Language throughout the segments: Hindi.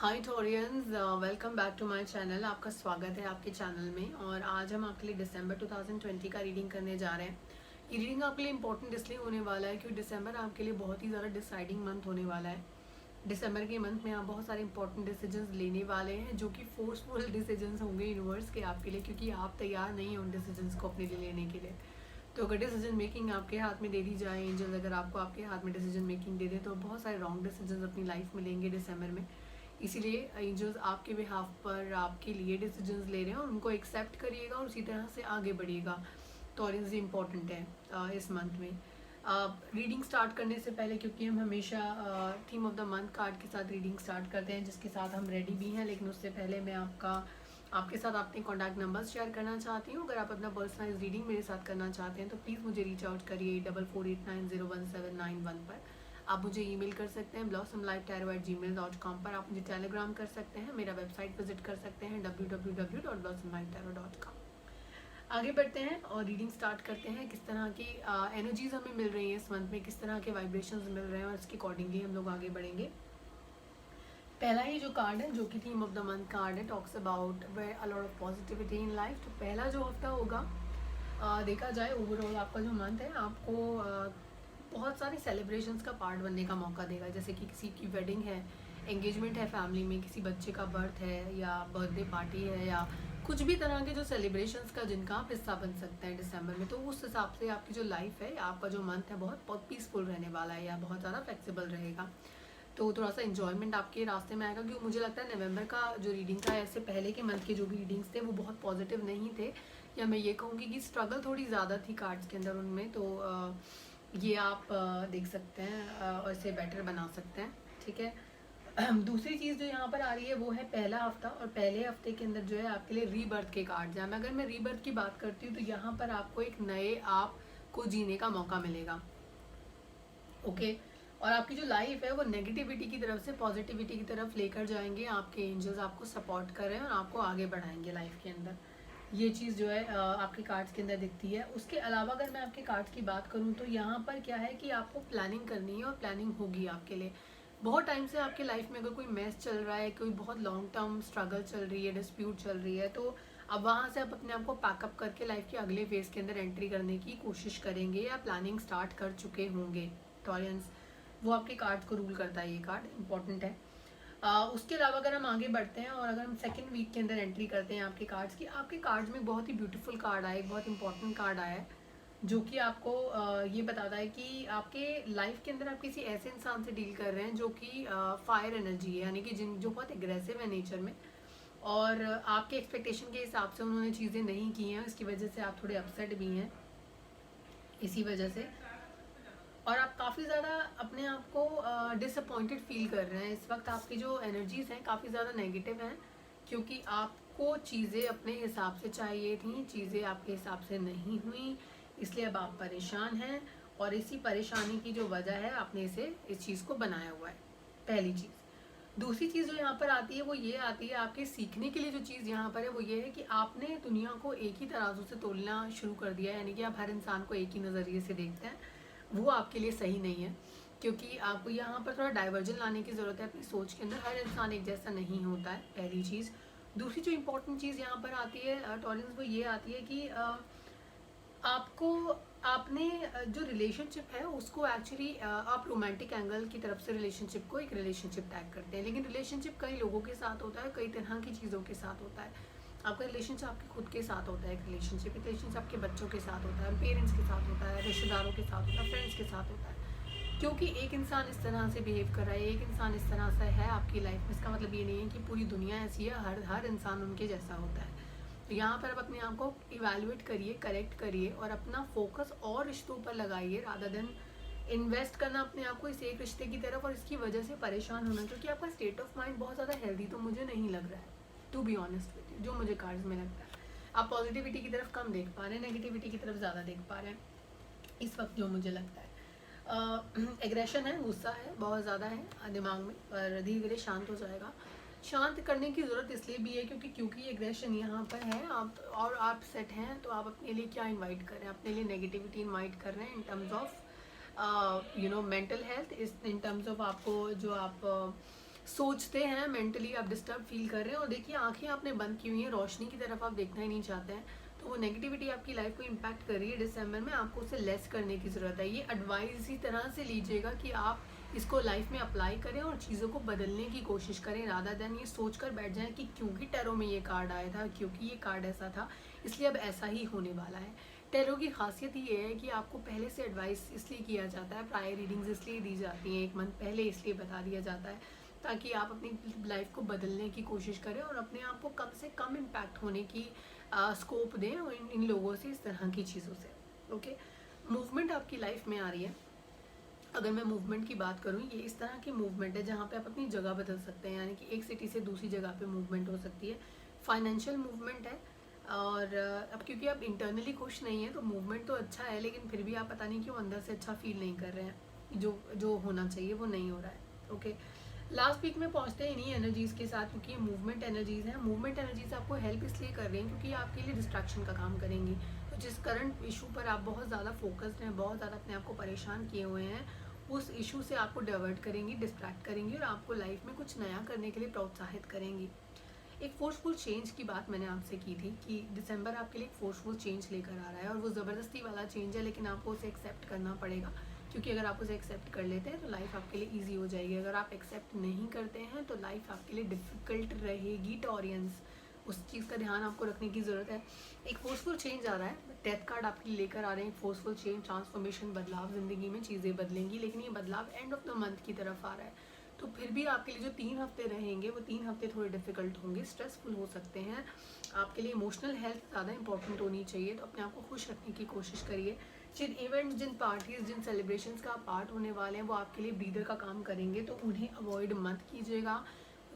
Hi Torians, welcome back to my channel. आपका स्वागत है आपके चैनल में। और आज हम आपके लिए दिसंबर 2020 का रीडिंग करने जा रहे हैं। ये रीडिंग आपके लिए इंपॉर्टेंट इसलिए होने वाला है क्योंकि दिसंबर आपके लिए बहुत ही ज़्यादा डिसाइडिंग मंथ होने वाला है। दिसंबर के मंथ में आप बहुत सारे इंपॉर्टेंट डिसीजंस लेने वाले हैं जो कि फोर्सफुल डिसीजंस होंगे यूनिवर्स के आपके लिए, क्योंकि आप तैयार नहीं हैं उन डिसीजंस को अपने लिए लेने के लिए। तो अगर डिसीजन मेकिंग आपके हाथ में दे दी जाए, एंजल्स अगर आपको आपके हाथ में डिसीजन मेकिंग दे दें, तो बहुत सारे रॉन्ग डिसीजंस अपनी लाइफ में लेंगे दिसंबर में। इसीलिए एंजल्स आपके बिहाफ पर आपके लिए डिसीजंस ले रहे हैं और उनको एक्सेप्ट करिएगा और उसी तरह से आगे बढ़िएगा। तो ऑरेंज इंपॉर्टेंट है इस मंथ में। रीडिंग स्टार्ट करने से पहले, क्योंकि हम हमेशा theme of the month card के साथ रीडिंग स्टार्ट करते हैं, जिसके साथ हम रेडी भी हैं, लेकिन उससे पहले मैं आपके साथ अपने कॉन्टैक्ट नंबर्स शेयर करना चाहती हूँ। अगर आप अपना पर्सनलाइज रीडिंग मेरे साथ करना चाहते हैं तो प्लीज़ मुझे रीच आउट करिए 4489011791 पर। आप मुझे ईमेल कर सकते हैं blossomlifetarot@gmail.com पर। आप मुझे टेलीग्राम कर सकते हैं, मेरा वेबसाइट विजिट कर सकते हैं www.blossomlifetarot.com। आगे बढ़ते हैं और रीडिंग स्टार्ट करते हैं। किस तरह की एनर्जीज हमें मिल रही हैं इस मंथ में, किस तरह के वाइब्रेशंस मिल रहे हैं, और इसके अकॉर्डिंगली हम लोग आगे बढ़ेंगे। पहला ही जो कार्ड है, जो कि theme of the month card है, talks about where a lot of positivity in life. तो पहला जो हफ्ता होगा, देखा जाए ओवरऑल आपका जो मंथ है, आपको बहुत सारे सेलिब्रेशंस का पार्ट बनने का मौका देगा। जैसे कि किसी की वेडिंग है, एंगेजमेंट है फैमिली में, किसी बच्चे का बर्थ है या बर्थडे पार्टी है, या कुछ भी तरह के जो सेलिब्रेशंस का जिनका आप हिस्सा बन सकते हैं दिसंबर में। तो उस हिसाब से आपकी जो लाइफ है, आपका जो मंथ है, बहुत पीसफुल रहने वाला है या बहुत ज़्यादा फ्लेक्सिबल रहेगा। तो थोड़ा सा इन्जॉयमेंट आपके रास्ते में आएगा, क्योंकि मुझे लगता है नवंबर का जो रीडिंग था, ऐसे पहले के मंथ के जो भी रीडिंग्स थे वो बहुत पॉजिटिव नहीं थे, या मैं ये कहूँगी कि स्ट्रगल थोड़ी ज़्यादा थी कार्ड्स के अंदर उनमें। तो ये आप देख सकते हैं और इसे बेटर बना सकते हैं, ठीक है। दूसरी चीज़ जो यहाँ पर आ रही है वो है पहला हफ्ता, और पहले हफ्ते के अंदर जो है आपके लिए रीबर्थ के कार्ड्स हैं। अगर मैं रीबर्थ की बात करती हूँ तो यहाँ पर आपको एक नए आप को जीने का मौका मिलेगा, ओके। और आपकी जो लाइफ है वो नेगेटिविटी की तरफ से पॉजिटिविटी की तरफ लेकर जाएंगे। आपके एंजल्स आपको सपोर्ट कर रहे हैं और आपको आगे बढ़ाएंगे लाइफ के अंदर। ये चीज़ जो है आपके कार्ड्स के अंदर दिखती है। उसके अलावा अगर मैं आपके कार्ड्स की बात करूँ तो यहाँ पर क्या है कि आपको प्लानिंग करनी है, और प्लानिंग होगी आपके लिए। बहुत टाइम से आपके लाइफ में अगर कोई मैस चल रहा है, कोई बहुत लॉन्ग टर्म स्ट्रगल चल रही है, डिस्प्यूट चल रही है, तो अब वहाँ से आप अपने आप को पैकअप करके लाइफ के अगले फेज के अंदर एंट्री करने की कोशिश करेंगे, या प्लानिंग स्टार्ट कर चुके होंगे। टॉरियंस, वो आपके कार्ड को रूल करता है, ये कार्ड इंपॉर्टेंट है। उसके अलावा अगर हम आगे बढ़ते हैं और अगर हम सेकंड वीक के अंदर एंट्री करते हैं आपके कार्ड्स की, आपके कार्ड्स में बहुत ही ब्यूटीफुल कार्ड आया, एक बहुत इंपॉर्टेंट कार्ड आया है, जो कि आपको ये बताता है कि आपके लाइफ के अंदर आप किसी ऐसे इंसान से डील कर रहे हैं जो कि फायर एनर्जी है, यानी कि जो बहुत एग्रेसिव है नेचर में, और आपके एक्सपेक्टेशन के हिसाब से उन्होंने चीज़ें नहीं की हैं, इसकी वजह से आप थोड़े अपसेट भी हैं इसी वजह से। और आप काफ़ी ज़्यादा अपने आप को डिसअपॉइंटेड फील कर रहे हैं इस वक्त। आपकी जो एनर्जीज़ हैं काफ़ी ज़्यादा नेगेटिव हैं, क्योंकि आपको चीज़ें अपने हिसाब से चाहिए थी, चीज़ें आपके हिसाब से नहीं हुई, इसलिए अब आप परेशान हैं। और इसी परेशानी की जो वजह है, आपने इस चीज़ को बनाया हुआ है, पहली चीज़। दूसरी चीज़ जो यहाँ पर आती है वो ये आती है, आपके सीखने के लिए जो चीज़ यहाँ पर है वो ये है कि आपने दुनिया को एक ही तराजू से तोलना शुरू कर दिया है, यानी कि आप हर इंसान को एक ही नज़रिए से देखते हैं। वो आपके लिए सही नहीं है, क्योंकि आपको यहाँ पर थोड़ा डाइवर्जन लाने की ज़रूरत है अपनी सोच के अंदर। हर इंसान एक जैसा नहीं होता है, पहली चीज़। दूसरी जो इम्पोर्टेंट चीज़ यहाँ पर आती है टॉरेंस, वो ये आती है कि आपको आपने जो रिलेशनशिप है उसको एक्चुअली आप रोमांटिक एंगल की तरफ से रिलेशनशिप को एक रिलेशनशिप टैग करते हैं, लेकिन रिलेशनशिप कई लोगों के साथ होता है, कई तरह की चीज़ों के साथ होता है। आपका रिलेशनशिप आपके खुद के साथ होता है, एक रिलेशनशिप आपके बच्चों के साथ होता है, पेरेंट्स के साथ होता है, रिश्तेदारों के साथ होता है, फ्रेंड्स के साथ होता है। क्योंकि एक इंसान इस तरह से बिहेव कर रहा है, एक इंसान इस तरह से है आपकी लाइफ में, इसका मतलब ये नहीं है कि पूरी दुनिया ऐसी है, हर इंसान उनके जैसा होता है। तो यहाँ पर आप अपने आप को इवैल्यूएट करिए, करेक्ट करिए, और अपना फोकस और रिश्तों पर लगाइए, रादर देन इन्वेस्ट करना अपने आप को इस एक रिश्ते की तरफ और इसकी वजह से परेशान होना, क्योंकि आपका स्टेट ऑफ माइंड बहुत ज़्यादा हेल्दी तो मुझे नहीं लग रहा है, to be honest with you. जो मुझे कार्ड्स में लगता है, आप पॉजिटिविटी की तरफ कम देख पा रहे हैं, नेगेटिविटी की तरफ ज़्यादा देख पा रहे हैं इस वक्त, जो मुझे लगता है। एग्रेशन है, गुस्सा है, बहुत ज़्यादा है दिमाग में, पर धीरे धीरे शांत हो जाएगा। शांत करने की ज़रूरत इसलिए भी है क्योंकि एग्रेशन यहाँ पर है, आप सेट हैं, तो आप अपने लिए क्या इनवाइट कर रहे हैं? अपने लिए नेगेटिविटी इनवाइट कर रहे हैं in terms of mental health, इस इन टर्म्स ऑफ आपको जो आप सोचते हैं, मेंटली आप डिस्टर्ब फील कर रहे हैं, और देखिए आंखें आपने बंद की हुई हैं, रोशनी की तरफ आप देखना ही नहीं चाहते हैं, तो वो नेगेटिविटी आपकी लाइफ को इम्पैक्ट कर रही है दिसंबर में, आपको उसे लेस करने की ज़रूरत है। ये एडवाइस इसी तरह से लीजिएगा कि आप इसको लाइफ में अप्लाई करें और चीज़ों को बदलने की कोशिश करें, रादर देन ये सोच कर बैठ जाएं कि क्योंकि टैरो में ये कार्ड आया था, क्योंकि ये कार्ड ऐसा था, इसलिए अब ऐसा ही होने वाला है। टैरो की खासियत ये है कि आपको पहले से एडवाइस इसलिए किया जाता है, प्रायर रीडिंग्स इसलिए दी जाती हैं, 1 मंथ पहले इसलिए बता दिया जाता है, ताकि आप अपनी लाइफ को बदलने की कोशिश करें और अपने आप को कम से कम इम्पैक्ट होने की स्कोप दें और इन लोगों से, इस तरह की चीज़ों से। ओके, मूवमेंट आपकी लाइफ में आ रही है। अगर मैं मूवमेंट की बात करूँ, ये इस तरह की मूवमेंट है जहाँ पे आप अपनी जगह बदल सकते हैं, यानी कि एक सिटी से दूसरी जगह पे मूवमेंट हो सकती है। फाइनेंशियल मूवमेंट है, और अब क्योंकि आप इंटरनली खुश नहीं हैं तो मूवमेंट तो अच्छा है, लेकिन फिर भी आप पता नहीं क्यों अंदर से अच्छा फील नहीं कर रहे हैं, जो जो होना चाहिए वो नहीं हो रहा है। ओके, लास्ट वीक में पहुंचते हैं इन्हीं एनर्जीज़ के साथ, क्योंकि ये मूवमेंट एनर्जीज़ हैं। मूवमेंट एनर्जीज आपको हेल्प इसलिए कर रही हैं क्योंकि आपके लिए डिस्ट्रैक्शन का काम करेंगी। तो जिस करंट इशू पर आप बहुत ज़्यादा फोकस्ड हैं, बहुत ज़्यादा अपने आप को परेशान किए हुए हैं, उस इशू से आपको डाइवर्ट करेंगी, डिस्ट्रैक्ट करेंगी और आपको लाइफ में कुछ नया करने के लिए प्रोत्साहित करेंगी। एक फोर्सफुल चेंज की बात मैंने आपसे की थी कि दिसंबर आपके लिए एक फोर्सफुल चेंज लेकर आ रहा है, और वो ज़बरदस्ती वाला चेंज है, लेकिन आपको उसे एक्सेप्ट करना पड़ेगा, क्योंकि अगर आप उसे एक्सेप्ट कर लेते हैं तो लाइफ आपके लिए ईजी हो जाएगी। अगर आप एक्सेप्ट नहीं करते हैं तो लाइफ आपके लिए डिफ़िकल्ट रहेगी टॉरियंस, उस चीज़ का ध्यान आपको रखने की ज़रूरत है। एक फोर्सफुल चेंज आ रहा है, डेथ कार्ड आपके लिए लेकर आ रहे हैं। फोर्सफुल चेंज, ट्रांसफॉर्मेशन, बदलाव, ज़िंदगी में चीज़ें बदलेंगी, लेकिन ये बदलाव एंड ऑफ द मंथ की तरफ आ रहा है। तो फिर भी आपके लिए जो 3 हफ्ते रहेंगे वो 3 हफ्ते थोड़े डिफिकल्ट होंगे, स्ट्रेसफुल हो सकते हैं। आपके लिए इमोशनल हेल्थ ज़्यादा इंपॉर्टेंट होनी चाहिए, तो अपने आप को खुश रखने की कोशिश करिए। जिन इवेंट्स, जिन पार्टीज़, जिन सेलिब्रेशंस का आप पार्ट होने वाले हैं वो आपके लिए ब्रीदर का काम करेंगे, तो उन्हें अवॉइड मत कीजिएगा।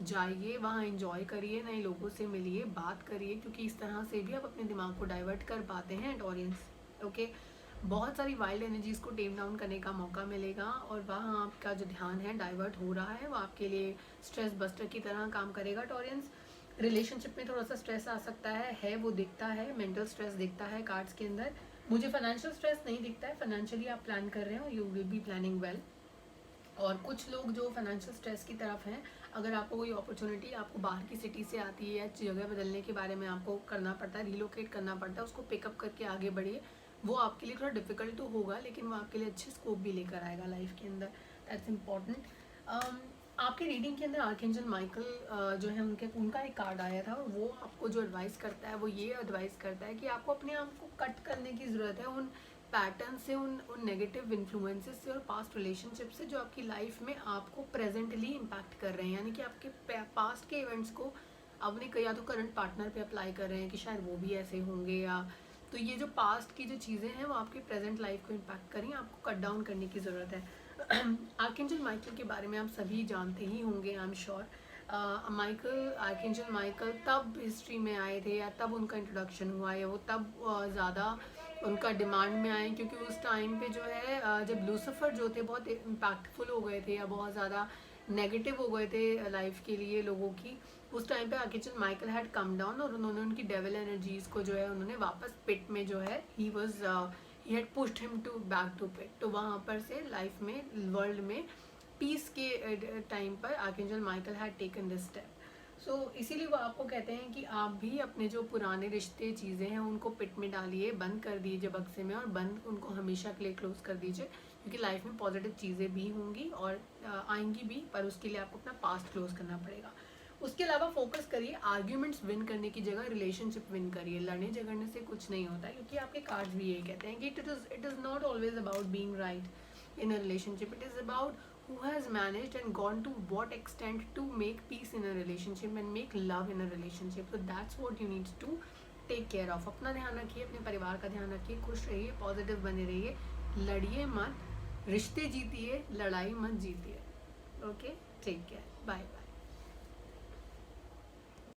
जाइए वहाँ, एंजॉय करिए, नए लोगों से मिलिए, बात करिए, क्योंकि इस तरह से भी आप अपने दिमाग को डाइवर्ट कर पाते हैं टॉरियंस। ओके, बहुत सारी वाइल्ड एनर्जीज़ को टेम डाउन करने का मौका मिलेगा, और वहाँ आपका जो ध्यान है डाइवर्ट हो रहा है वो आपके लिए स्ट्रेस बस्टर की तरह काम करेगा टॉरियंस। रिलेशनशिप में थोड़ा सा स्ट्रेस आ सकता है वो दिखता है, मेंटल स्ट्रेस दिखता है कार्ड्स के अंदर। मुझे फाइनेंशियल स्ट्रेस नहीं दिखता है, फाइनेंशियली आप प्लान कर रहे हैं और you will be planning well. और कुछ लोग जो फाइनेंशियल स्ट्रेस की तरफ हैं, अगर आपको कोई अपॉर्चुनिटी आपको बाहर की सिटी से आती है या जगह बदलने के बारे में आपको करना पड़ता है, रिलोकेट करना पड़ता है, उसको पिकअप करके आगे बढ़िए। वो आपके लिए थोड़ा डिफिकल्ट तो होगा, लेकिन वो आपके लिए अच्छे स्कोप भी लेकर आएगा लाइफ के अंदर, दैट्स इम्पॉर्टेंट। आपकी रीडिंग के अंदर आर्कएंजल माइकल जो है उनका एक कार्ड आया था, और वो आपको जो एडवाइस करता है वो ये एडवाइस करता है कि आपको अपने आप को कट करने की ज़रूरत है उन पैटर्न से, उन नेगेटिव इन्फ्लुएंसेस से और पास्ट रिलेशनशिप से जो आपकी लाइफ में आपको प्रेजेंटली इम्पैक्ट कर रहे हैं, यानी कि आपके पास्ट के इवेंट्स को अपने या तो करंट पार्टनर पे अप्लाई कर रहे हैं कि शायद वो भी ऐसे होंगे, या तो ये जो पास्ट की जो चीज़ें हैं वो आपकी प्रेजेंट लाइफ को इम्पैक्ट करें, आपको कट डाउन करने की ज़रूरत है। आर्कएंजल माइकल के बारे में आप सभी जानते ही होंगे, I am sure. Archangel Michael तब हिस्ट्री में आए थे, या तब उनका इंट्रोडक्शन हुआ, या वो तब ज़्यादा उनका डिमांड में आए, क्योंकि उस टाइम पे जो है जब लूसीफर जो थे बहुत इम्पैक्टफुल हो गए थे या बहुत ज़्यादा नेगेटिव हो गए थे लाइफ के लिए लोगों की, उस टाइम पे archangel Michael had come down, और उन्होंने उनकी डेविल एनर्जीज़ को जो है उन्होंने वापस पिट में जो है he had pushed him to back to pit. तो वहाँ पर से लाइफ में, वर्ल्ड में पीस के टाइम पर archangel Michael had taken this step. So इसीलिए वो आपको कहते हैं कि आप भी अपने जो पुराने रिश्ते, चीज़ें हैं, उनको पिट में डालिए, बंद कर दीजिए बक्से में, और बंद उनको हमेशा के लिए क्लोज कर दीजिए, क्योंकि लाइफ में पॉजिटिव चीज़ें भी होंगी और आएंगी भी, पर उसके लिए आपको अपना पास्ट क्लोज करना पड़ेगा। उसके अलावा फोकस करिए, आर्ग्यूमेंट्स विन करने की जगह रिलेशनशिप विन करिए। लड़ने झगड़ने से कुछ नहीं होता है, क्योंकि आपके कार्ड्स भी यही कहते हैं कि it is not always about being right in a relationship, it is about who has managed and gone to what extent to make peace in a relationship and make love in a relationship. So that's what you need to take care of. अपना ध्यान रखिए, अपने परिवार का ध्यान रखिए, खुश रहिए, पॉजिटिव बने रहिए, लड़िए मत, रिश्ते जीतिए, लड़ाई मत जीतिए। Okay, take care, bye bye.